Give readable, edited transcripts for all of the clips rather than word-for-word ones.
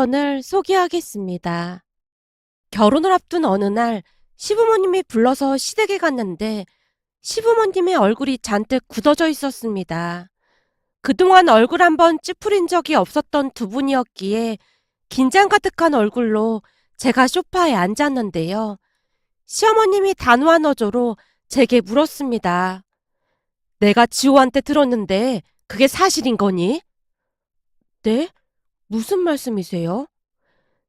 사연을 소개하겠습니다. 결혼을 앞둔 어느 날 시부모님이 불러서 시댁에 갔는데 시부모님의 얼굴이 잔뜩 굳어져 있었습니다. 그동안 얼굴 한번 찌푸린 적이 없었던 두 분이었기에 긴장 가득한 얼굴로 제가 소파에 앉았는데요. 시어머님이 단호한 어조로 제게 물었습니다. 내가 지호한테 들었는데 그게 사실인 거니? 네? 무슨 말씀이세요?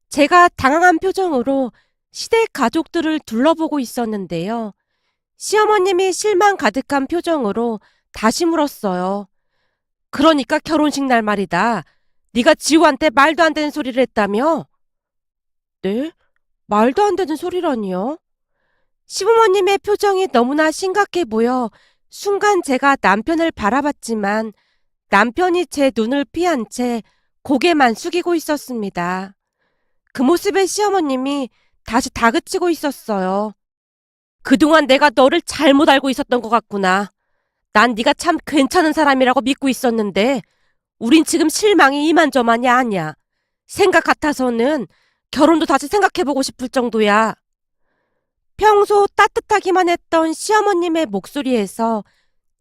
제가 당황한 표정으로 시댁 가족들을 둘러보고 있었는데요. 시어머님이 실망 가득한 표정으로 다시 물었어요. 그러니까 결혼식 날 말이다. 네가 지호한테 말도 안 되는 소리를 했다며? 네? 말도 안 되는 소리라니요? 시부모님의 표정이 너무나 심각해 보여 순간 제가 남편을 바라봤지만 남편이 제 눈을 피한 채 고개만 숙이고 있었습니다. 그 모습에 시어머님이 다시 다그치고 있었어요. 그동안 내가 너를 잘못 알고 있었던 것 같구나. 난 네가 참 괜찮은 사람이라고 믿고 있었는데 우린 지금 실망이 이만저만이 아니야. 생각 같아서는 결혼도 다시 생각해보고 싶을 정도야. 평소 따뜻하기만 했던 시어머님의 목소리에서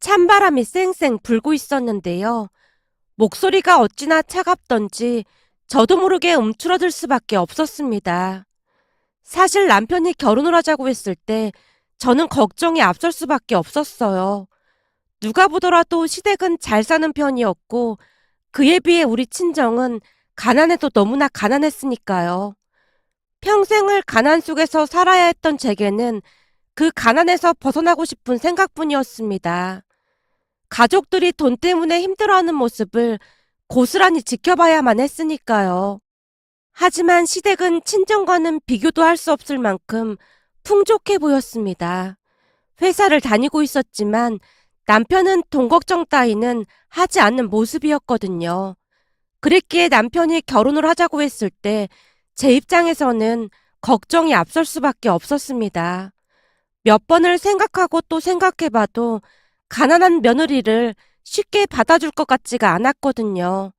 찬바람이 쌩쌩 불고 있었는데요. 목소리가 어찌나 차갑던지 저도 모르게 움츠러들 수밖에 없었습니다. 사실 남편이 결혼을 하자고 했을 때 저는 걱정이 앞설 수밖에 없었어요. 누가 보더라도 시댁은 잘 사는 편이었고 그에 비해 우리 친정은 가난해도 너무나 가난했으니까요. 평생을 가난 속에서 살아야 했던 제게는 그 가난에서 벗어나고 싶은 생각뿐이었습니다. 가족들이 돈 때문에 힘들어하는 모습을 고스란히 지켜봐야만 했으니까요. 하지만 시댁은 친정과는 비교도 할 수 없을 만큼 풍족해 보였습니다. 회사를 다니고 있었지만 남편은 돈 걱정 따위는 하지 않는 모습이었거든요. 그랬기에 남편이 결혼을 하자고 했을 때 제 입장에서는 걱정이 앞설 수밖에 없었습니다. 몇 번을 생각하고 또 생각해봐도 가난한 며느리를 쉽게 받아줄 것 같지가 않았거든요.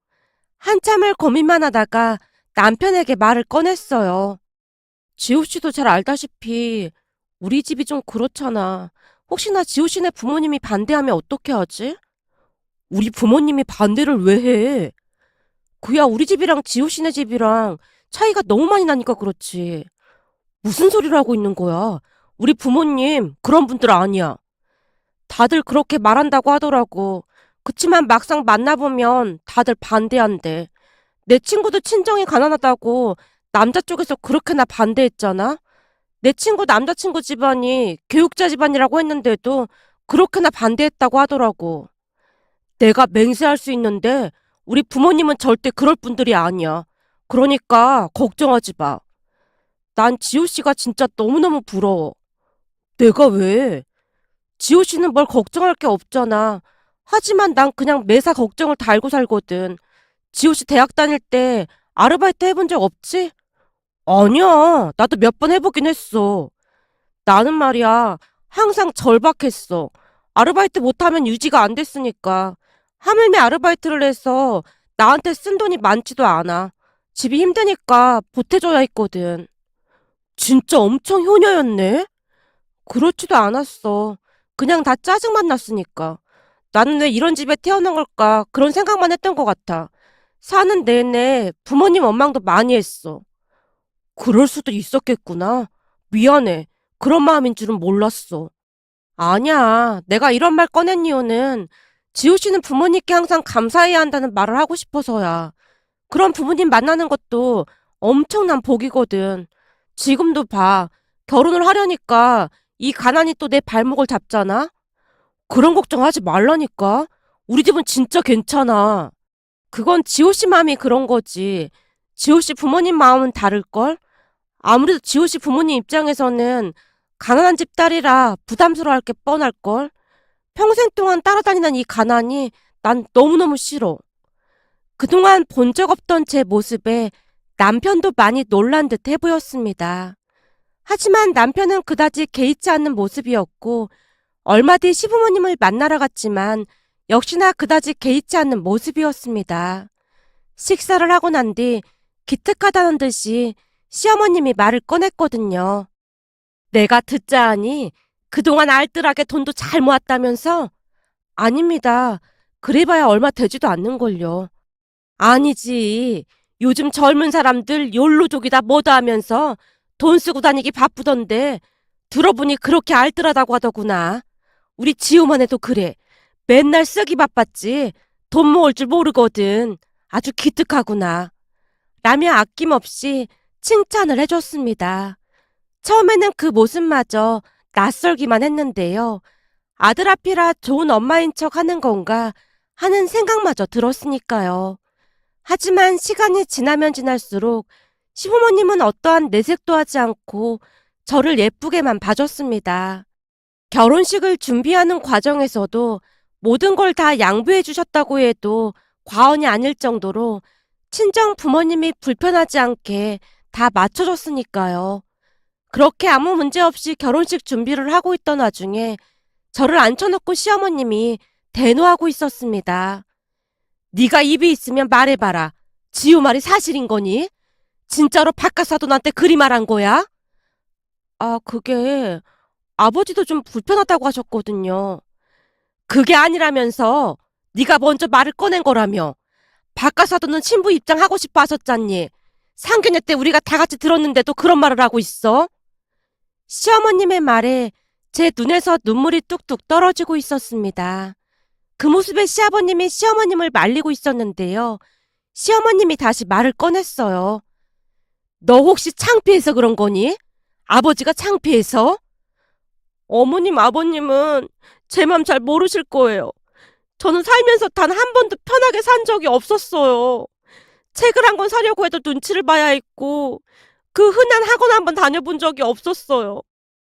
한참을 고민만 하다가 남편에게 말을 꺼냈어요. 지호 씨도 잘 알다시피 우리 집이 좀 그렇잖아. 혹시나 지호 씨네 부모님이 반대하면 어떻게 하지? 우리 부모님이 반대를 왜 해? 그야 우리 집이랑 지호 씨네 집이랑 차이가 너무 많이 나니까 그렇지. 무슨 소리를 하고 있는 거야? 우리 부모님 그런 분들 아니야. 다들 그렇게 말한다고 하더라고. 그치만 막상 만나보면 다들 반대한대. 내 친구도 친정이 가난하다고 남자 쪽에서 그렇게나 반대했잖아. 내 친구 남자친구 집안이 교육자 집안이라고 했는데도 그렇게나 반대했다고 하더라고. 내가 맹세할 수 있는데 우리 부모님은 절대 그럴 분들이 아니야. 그러니까 걱정하지 마. 난 지호 씨가 진짜 너무너무 부러워. 내가 왜? 지호 씨는 뭘 걱정할 게 없잖아. 하지만 난 그냥 매사 걱정을 달고 살거든. 지호 씨 대학 다닐 때 아르바이트 해본 적 없지? 아니야. 나도 몇 번 해보긴 했어. 나는 말이야. 항상 절박했어. 아르바이트 못하면 유지가 안 됐으니까. 하물며 아르바이트를 해서 나한테 쓴 돈이 많지도 않아. 집이 힘드니까 보태줘야 했거든. 진짜 엄청 효녀였네? 그렇지도 않았어. 그냥 다 짜증만 났으니까. 나는 왜 이런 집에 태어난 걸까 그런 생각만 했던 것 같아. 사는 내내 부모님 원망도 많이 했어. 그럴 수도 있었겠구나. 미안해. 그런 마음인 줄은 몰랐어. 아니야. 내가 이런 말 꺼낸 이유는 지호 씨는 부모님께 항상 감사해야 한다는 말을 하고 싶어서야. 그런 부모님 만나는 것도 엄청난 복이거든. 지금도 봐. 결혼을 하려니까 이 가난이 또 내 발목을 잡잖아? 그런 걱정하지 말라니까. 우리 집은 진짜 괜찮아. 그건 지호 씨 마음이 그런 거지. 지호 씨 부모님 마음은 다를걸? 아무래도 지호 씨 부모님 입장에서는 가난한 집 딸이라 부담스러워할 게 뻔할걸? 평생 동안 따라다니는 이 가난이 난 너무너무 싫어. 그동안 본 적 없던 제 모습에 남편도 많이 놀란 듯 해 보였습니다. 하지만 남편은 그다지 개의치 않는 모습이었고 얼마 뒤 시부모님을 만나러 갔지만 역시나 그다지 개의치 않는 모습이었습니다. 식사를 하고 난 뒤 기특하다는 듯이 시어머님이 말을 꺼냈거든요. 내가 듣자 하니 그동안 알뜰하게 돈도 잘 모았다면서? 아닙니다. 그래봐야 얼마 되지도 않는걸요. 아니지. 요즘 젊은 사람들 욜로족이다 뭐다 하면서 돈 쓰고 다니기 바쁘던데 들어보니 그렇게 알뜰하다고 하더구나. 우리 지우만 해도 그래. 맨날 쓰기 바빴지. 돈 모을 줄 모르거든. 아주 기특하구나. 라며 아낌없이 칭찬을 해줬습니다. 처음에는 그 모습마저 낯설기만 했는데요. 아들 앞이라 좋은 엄마인 척 하는 건가 하는 생각마저 들었으니까요. 하지만 시간이 지나면 지날수록 시부모님은 어떠한 내색도 하지 않고 저를 예쁘게만 봐줬습니다. 결혼식을 준비하는 과정에서도 모든 걸 다 양보해 주셨다고 해도 과언이 아닐 정도로 친정 부모님이 불편하지 않게 다 맞춰줬으니까요. 그렇게 아무 문제 없이 결혼식 준비를 하고 있던 와중에 저를 앉혀놓고 시어머님이 대노하고 있었습니다. 네가 입이 있으면 말해봐라. 지우 말이 사실인 거니? 진짜로 바깥사돈한테 그리 말한 거야? 아, 그게 아버지도 좀 불편하다고 하셨거든요. 그게 아니라면서 네가 먼저 말을 꺼낸 거라며. 바깥사돈은 신부 입장하고 싶어 하셨잖니. 상견례 때 우리가 다 같이 들었는데도 그런 말을 하고 있어? 시어머님의 말에 제 눈에서 눈물이 뚝뚝 떨어지고 있었습니다. 그 모습에 시아버님이 시어머님을 말리고 있었는데요. 시어머님이 다시 말을 꺼냈어요. 너 혹시 창피해서 그런 거니? 아버지가 창피해서? 어머님, 아버님은 제 맘 잘 모르실 거예요. 저는 살면서 단 한 번도 편하게 산 적이 없었어요. 책을 한 권 사려고 해도 눈치를 봐야 했고, 그 흔한 학원 한 번 다녀본 적이 없었어요.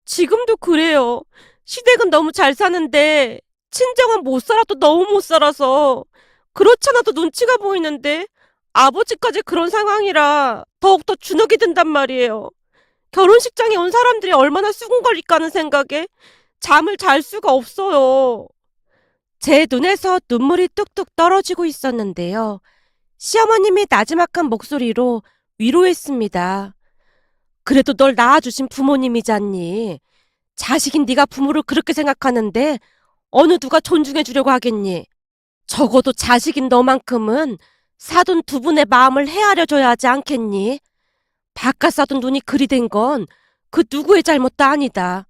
지금도 그래요. 시댁은 너무 잘 사는데 친정은 못 살아도 너무 못 살아서 그렇잖아도 눈치가 보이는데 아버지까지 그런 상황이라 더욱더 주눅이 든단 말이에요. 결혼식장에 온 사람들이 얼마나 수군거릴까 하는 생각에 잠을 잘 수가 없어요. 제 눈에서 눈물이 뚝뚝 떨어지고 있었는데요. 시어머님이 나지막한 목소리로 위로했습니다. 그래도 널 낳아주신 부모님이잖니. 자식인 네가 부모를 그렇게 생각하는데 어느 누가 존중해 주려고 하겠니? 적어도 자식인 너만큼은 사돈 두 분의 마음을 헤아려 줘야 하지 않겠니? 바깥 사돈 눈이 그리 된 건 그 누구의 잘못도 아니다.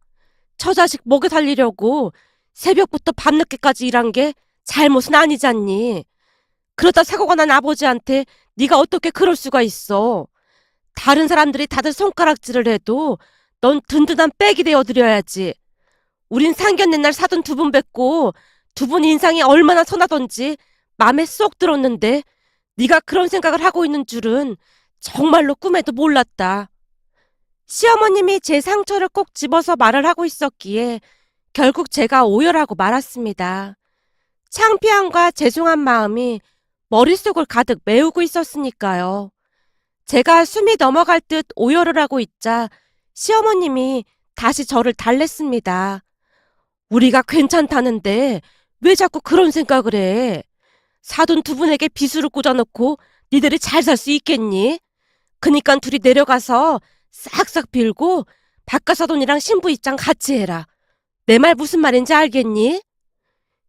처자식 먹여 살리려고 새벽부터 밤늦게까지 일한 게 잘못은 아니잖니. 그러다 사고가 난 아버지한테 네가 어떻게 그럴 수가 있어. 다른 사람들이 다들 손가락질을 해도 넌 든든한 백이 되어드려야지. 우린 상견례 날 사돈 두 분 뵙고 두 분 인상이 얼마나 선하던지 맘에 쏙 들었는데 네가 그런 생각을 하고 있는 줄은 정말로 꿈에도 몰랐다. 시어머님이 제 상처를 꼭 집어서 말을 하고 있었기에 결국 제가 오열하고 말았습니다. 창피함과 죄송한 마음이 머릿속을 가득 메우고 있었으니까요. 제가 숨이 넘어갈 듯 오열을 하고 있자 시어머님이 다시 저를 달랬습니다. 우리가 괜찮다는데 왜 자꾸 그런 생각을 해? 사돈 두 분에게 비수를 꽂아놓고 니들이 잘 살 수 있겠니? 그니까 둘이 내려가서 싹싹 빌고 바깥사돈이랑 신부 입장 같이 해라. 내 말 무슨 말인지 알겠니?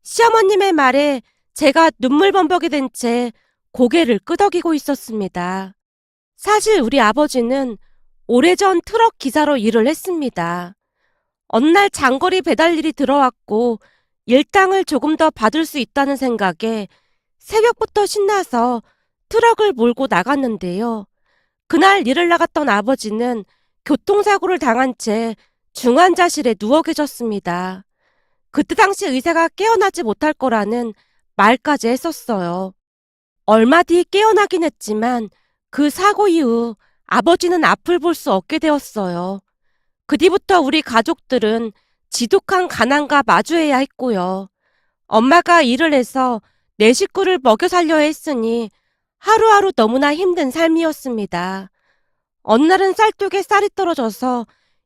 시어머님의 말에 제가 눈물범벅이 된 채 고개를 끄덕이고 있었습니다. 사실 우리 아버지는 오래전 트럭 기사로 일을 했습니다. 어느 날 장거리 배달 일이 들어왔고 일당을 조금 더 받을 수 있다는 생각에 새벽부터 신나서 트럭을 몰고 나갔는데요. 그날 일을 나갔던 아버지는 교통사고를 당한 채 중환자실에 누워 계셨습니다. 그때 당시 의사가 깨어나지 못할 거라는 말까지 했었어요. 얼마 뒤 깨어나긴 했지만 그 사고 이후 아버지는 앞을 볼 수 없게 되었어요. 그 뒤부터 우리 가족들은 지독한 가난과 마주해야 했고요. 엄마가 일을 해서 내 식구를 먹여 살려야 했으니 하루하루 너무나 힘든 삶이었습니다. 어느 날은 쌀독에 쌀이 떨어져서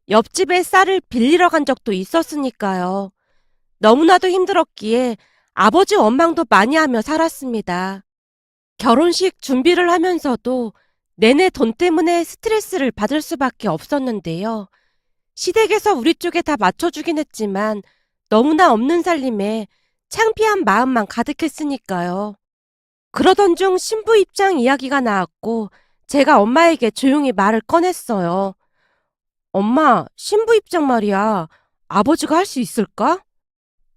옆집에 쌀을 빌리러 간 적도 있었으니까요. 너무나도 힘들었기에 아버지 원망도 많이 하며 살았습니다. 결혼식 준비를 하면서도 내내 돈 때문에 스트레스를 받을 수밖에 없었는데요. 시댁에서 우리 쪽에 다 맞춰주긴 했지만 너무나 없는 살림에 창피한 마음만 가득했으니까요. 그러던 중 신부 입장 이야기가 나왔고 제가 엄마에게 조용히 말을 꺼냈어요. 엄마, 신부 입장 말이야. 아버지가 할 수 있을까?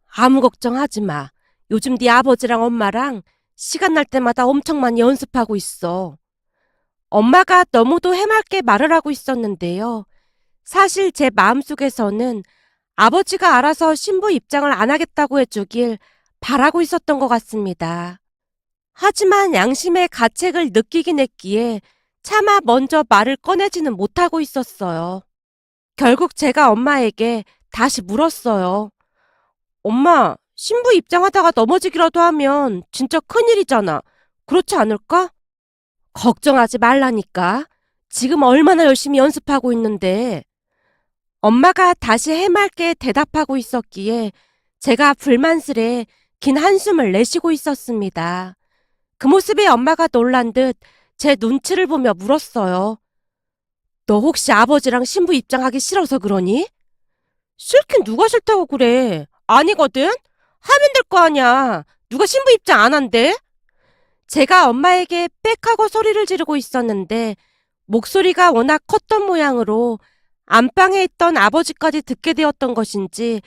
아무 걱정하지 마. 요즘 네 아버지랑 엄마랑 시간 날 때마다 엄청 많이 연습하고 있어. 엄마가 너무도 해맑게 말을 하고 있었는데요. 사실 제 마음속에서는 아버지가 알아서 신부 입장을 안 하겠다고 해주길 바라고 있었던 것 같습니다. 하지만 양심의 가책을 느끼긴 했기에 차마 먼저 말을 꺼내지는 못하고 있었어요. 결국 제가 엄마에게 다시 물었어요. 엄마, 신부 입장하다가 넘어지기라도 하면 진짜 큰일이잖아. 그렇지 않을까? 걱정하지 말라니까. 지금 얼마나 열심히 연습하고 있는데. 엄마가 다시 해맑게 대답하고 있었기에 제가 불만스레 긴 한숨을 내쉬고 있었습니다. 그 모습에 엄마가 놀란 듯 제 눈치를 보며 물었어요. 너 혹시 아버지랑 신부 입장하기 싫어서 그러니? 싫긴 누가 싫다고 그래. 아니거든? 하면 될 거 아니야. 누가 신부 입장 안 한대? 제가 엄마에게 빽하고 소리를 지르고 있었는데 목소리가 워낙 컸던 모양으로 안방에 있던 아버지까지 듣게 되었던 것인지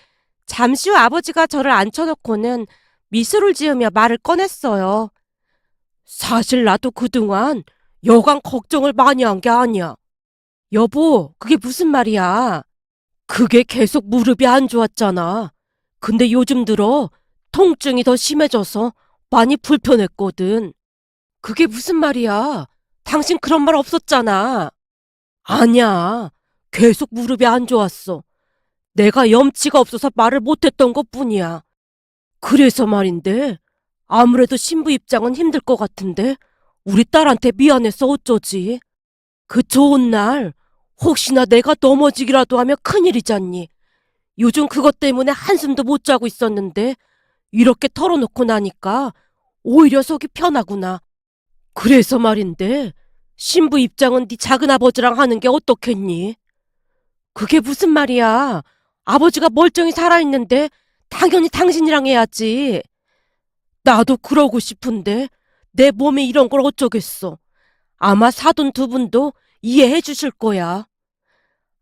잠시 후 아버지가 저를 앉혀놓고는 미소를 지으며 말을 꺼냈어요. 사실 나도 그동안 여간 걱정을 많이 한 게 아니야. 여보, 그게 무슨 말이야? 그게 계속 무릎이 안 좋았잖아. 근데 요즘 들어 통증이 더 심해져서 많이 불편했거든. 그게 무슨 말이야? 당신 그런 말 없었잖아. 아니야. 계속 무릎이 안 좋았어. 내가 염치가 없어서 말을 못했던 것뿐이야. 그래서 말인데 아무래도 신부 입장은 힘들 것 같은데 우리 딸한테 미안해서 어쩌지? 그 좋은 날 혹시나 내가 넘어지기라도 하면 큰일이잖니. 요즘 그것 때문에 한숨도 못 자고 있었는데 이렇게 털어놓고 나니까 오히려 속이 편하구나. 그래서 말인데 신부 입장은 네 작은아버지랑 하는 게 어떻겠니? 그게 무슨 말이야. 아버지가 멀쩡히 살아있는데 당연히 당신이랑 해야지. 나도 그러고 싶은데 내 몸에 이런 걸 어쩌겠어. 아마 사돈 두 분도 이해해 주실 거야.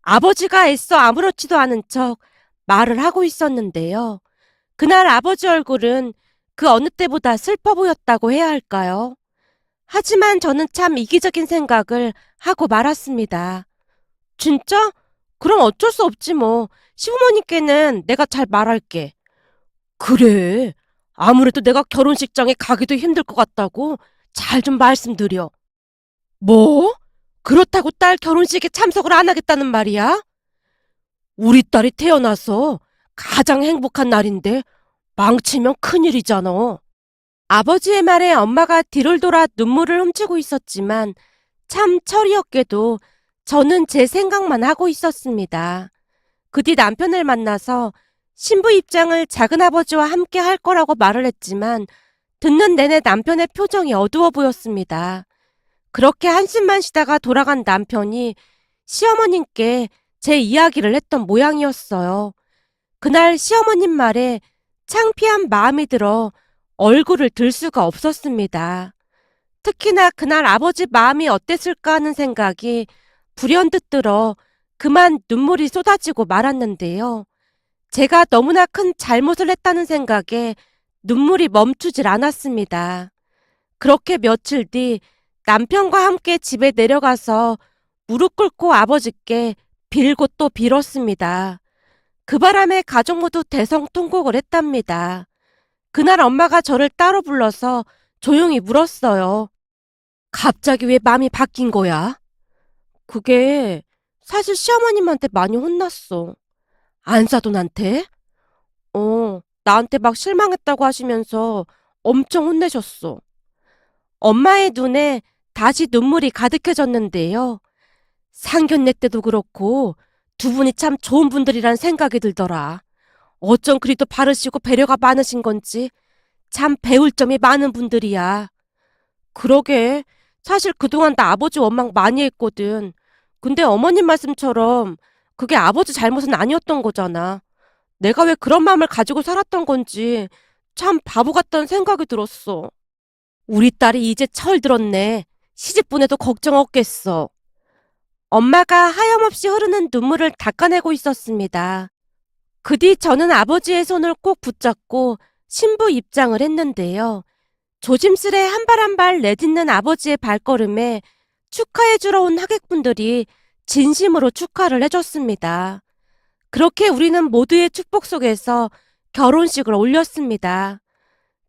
아버지가 애써 아무렇지도 않은 척 말을 하고 있었는데요. 그날 아버지 얼굴은 그 어느 때보다 슬퍼 보였다고 해야 할까요? 하지만 저는 참 이기적인 생각을 하고 말았습니다. 진짜? 그럼 어쩔 수 없지 뭐. 시부모님께는 내가 잘 말할게. 그래. 아무래도 내가 결혼식장에 가기도 힘들 것 같다고 잘 좀 말씀드려. 뭐? 그렇다고 딸 결혼식에 참석을 안 하겠다는 말이야? 우리 딸이 태어나서 가장 행복한 날인데 망치면 큰일이잖아. 아버지의 말에 엄마가 뒤를 돌아 눈물을 훔치고 있었지만 참 철이었게도 저는 제 생각만 하고 있었습니다. 그 뒤 남편을 만나서 신부 입장을 작은아버지와 함께 할 거라고 말을 했지만 듣는 내내 남편의 표정이 어두워 보였습니다. 그렇게 한숨만 쉬다가 돌아간 남편이 시어머님께 제 이야기를 했던 모양이었어요. 그날 시어머님 말에 창피한 마음이 들어 얼굴을 들 수가 없었습니다. 특히나 그날 아버지 마음이 어땠을까 하는 생각이 불현듯 들어 그만 눈물이 쏟아지고 말았는데요. 제가 너무나 큰 잘못을 했다는 생각에 눈물이 멈추질 않았습니다. 그렇게 며칠 뒤 남편과 함께 집에 내려가서 무릎 꿇고 아버지께 빌고 또 빌었습니다. 그 바람에 가족 모두 대성통곡을 했답니다. 그날 엄마가 저를 따로 불러서 조용히 물었어요. 갑자기 왜 마음이 바뀐 거야? 그게 사실 시어머님한테 많이 혼났어. 안사돈한테? 나한테 막 실망했다고 하시면서 엄청 혼내셨어. 엄마의 눈에 다시 눈물이 가득해졌는데요. 상견례 때도 그렇고 두 분이 참 좋은 분들이란 생각이 들더라. 어쩜 그리도 바르시고 배려가 많으신 건지 참 배울 점이 많은 분들이야. 그러게 사실 그동안 나 아버지 원망 많이 했거든. 근데 어머님 말씀처럼 그게 아버지 잘못은 아니었던 거잖아. 내가 왜 그런 마음을 가지고 살았던 건지 참 바보 같다는 생각이 들었어. 우리 딸이 이제 철들었네. 시집보내도 걱정 없겠어. 엄마가 하염없이 흐르는 눈물을 닦아내고 있었습니다. 그 뒤 저는 아버지의 손을 꼭 붙잡고 신부 입장을 했는데요. 조심스레 한 발 한 발 내딛는 아버지의 발걸음에 축하해주러 온 하객분들이 진심으로 축하를 해줬습니다. 그렇게 우리는 모두의 축복 속에서 결혼식을 올렸습니다.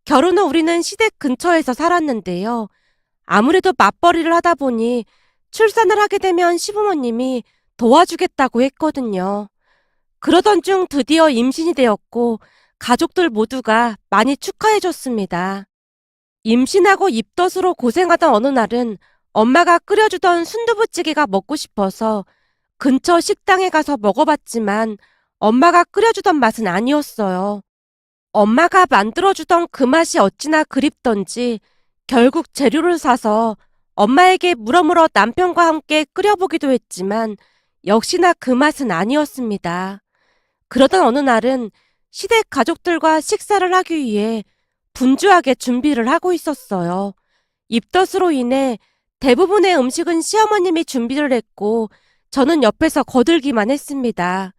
결혼 후 우리는 시댁 근처에서 살았는데요. 아무래도 맞벌이를 하다 보니 출산을 하게 되면 시부모님이 도와주겠다고 했거든요. 그러던 중 드디어 임신이 되었고 가족들 모두가 많이 축하해줬습니다. 임신하고 입덧으로 고생하던 어느 날은 엄마가 끓여주던 순두부찌개가 먹고 싶어서 근처 식당에 가서 먹어봤지만 엄마가 끓여주던 맛은 아니었어요. 엄마가 만들어주던 그 맛이 어찌나 그립던지 결국 재료를 사서 엄마에게 물어물어 남편과 함께 끓여보기도 했지만 역시나 그 맛은 아니었습니다. 그러던 어느 날은 시댁 가족들과 식사를 하기 위해 분주하게 준비를 하고 있었어요. 입덧으로 인해 대부분의 음식은 시어머님이 준비를 했고 저는 옆에서 거들기만 했습니다.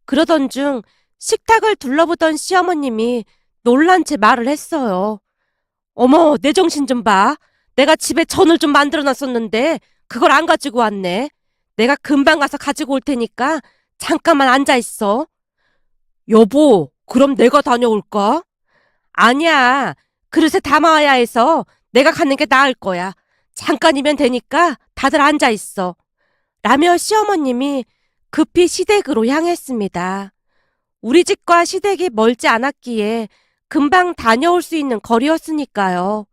그러던 중 식탁을 둘러보던 시어머님이 놀란 채 말을 했어요. 어머, 내 정신 좀 봐. 내가 집에 전을 좀 만들어 놨었는데 그걸 안 가지고 왔네. 내가 금방 가서 가지고 올 테니까 잠깐만 앉아 있어. 여보, 그럼 내가 다녀올까? 아니야. 그릇에 담아와야 해서 내가 가는 게 나을 거야. 잠깐이면 되니까 다들 앉아 있어. 라며 시어머님이 급히 시댁으로 향했습니다. 우리 집과 시댁이 멀지 않았기에 금방 다녀올 수 있는 거리였으니까요.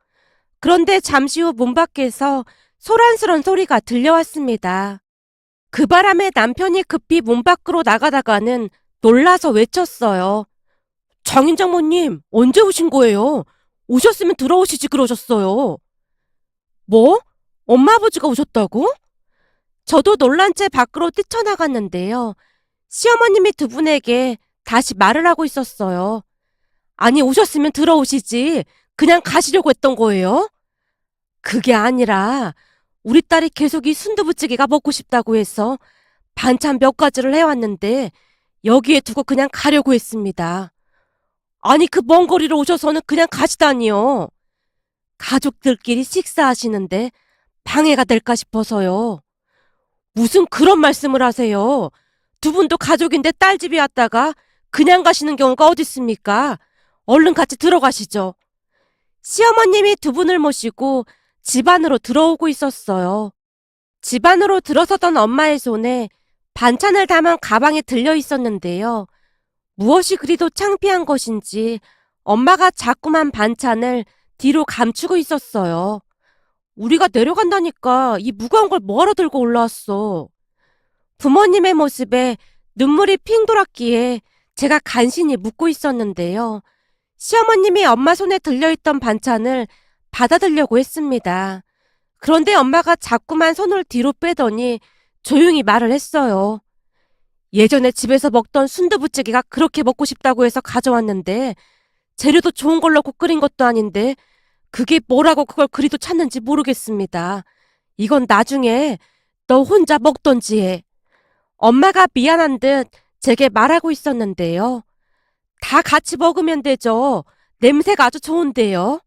그런데 잠시 후 문 밖에서 소란스런 소리가 들려왔습니다. 그 바람에 남편이 급히 문 밖으로 나가다가는 놀라서 외쳤어요. 장인장모님, 언제 오신 거예요? 오셨으면 들어오시지 그러셨어요. 뭐? 엄마 아버지가 오셨다고? 저도 놀란 채 밖으로 뛰쳐나갔는데요. 시어머님이 두 분에게 다시 말을 하고 있었어요. 아니, 오셨으면 들어오시지. 그냥 가시려고 했던 거예요? 그게 아니라 우리 딸이 계속 이 순두부찌개가 먹고 싶다고 해서 반찬 몇 가지를 해왔는데 여기에 두고 그냥 가려고 했습니다. 아니, 그 먼 거리로 오셔서는 그냥 가시다니요. 가족들끼리 식사하시는데 방해가 될까 싶어서요. 무슨 그런 말씀을 하세요. 두 분도 가족인데 딸 집에 왔다가 그냥 가시는 경우가 어디 있습니까? 얼른 같이 들어가시죠. 시어머님이 두 분을 모시고 집 안으로 들어오고 있었어요. 집 안으로 들어서던 엄마의 손에 반찬을 담은 가방이 들려 있었는데요. 무엇이 그리도 창피한 것인지 엄마가 자꾸만 반찬을 뒤로 감추고 있었어요. 우리가 내려간다니까 이 무거운 걸 뭐하러 들고 올라왔어. 부모님의 모습에 눈물이 핑 돌았기에 제가 간신히 묻고 있었는데요. 시어머님이 엄마 손에 들려있던 반찬을 받아들려고 했습니다. 그런데 엄마가 자꾸만 손을 뒤로 빼더니 조용히 말을 했어요. 예전에 집에서 먹던 순두부찌개가 그렇게 먹고 싶다고 해서 가져왔는데 재료도 좋은 걸 넣고 끓인 것도 아닌데 그게 뭐라고 그걸 그리도 찾는지 모르겠습니다. 이건 나중에 너 혼자 먹던지 해. 엄마가 미안한 듯 제게 말하고 있었는데요. 다 같이 먹으면 되죠. 냄새가 아주 좋은데요.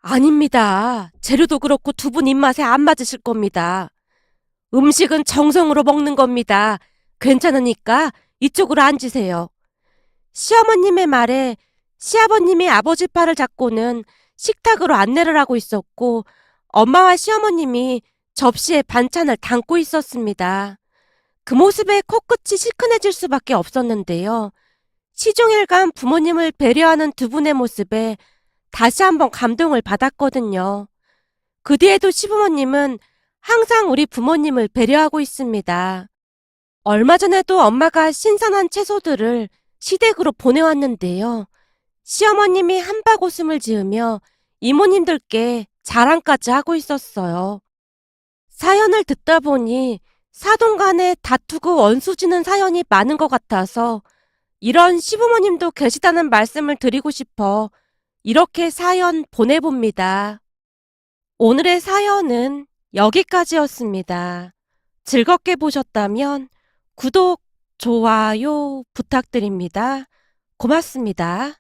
아닙니다. 재료도 그렇고 두 분 입맛에 안 맞으실 겁니다. 음식은 정성으로 먹는 겁니다. 괜찮으니까 이쪽으로 앉으세요. 시어머님의 말에 시아버님이 아버지 팔을 잡고는 식탁으로 안내를 하고 있었고 엄마와 시어머님이 접시에 반찬을 담고 있었습니다. 그 모습에 코끝이 시큰해질 수밖에 없었는데요. 시종일관 부모님을 배려하는 두 분의 모습에 다시 한번 감동을 받았거든요. 그 뒤에도 시부모님은 항상 우리 부모님을 배려하고 있습니다. 얼마 전에도 엄마가 신선한 채소들을 시댁으로 보내왔는데요. 시어머님이 한박 웃음을 지으며 이모님들께 자랑까지 하고 있었어요. 사연을 듣다 보니 사돈 간에 다투고 원수지는 사연이 많은 것 같아서 이런 시부모님도 계시다는 말씀을 드리고 싶어 이렇게 사연 보내봅니다. 오늘의 사연은 여기까지였습니다. 즐겁게 보셨다면 구독, 좋아요 부탁드립니다. 고맙습니다.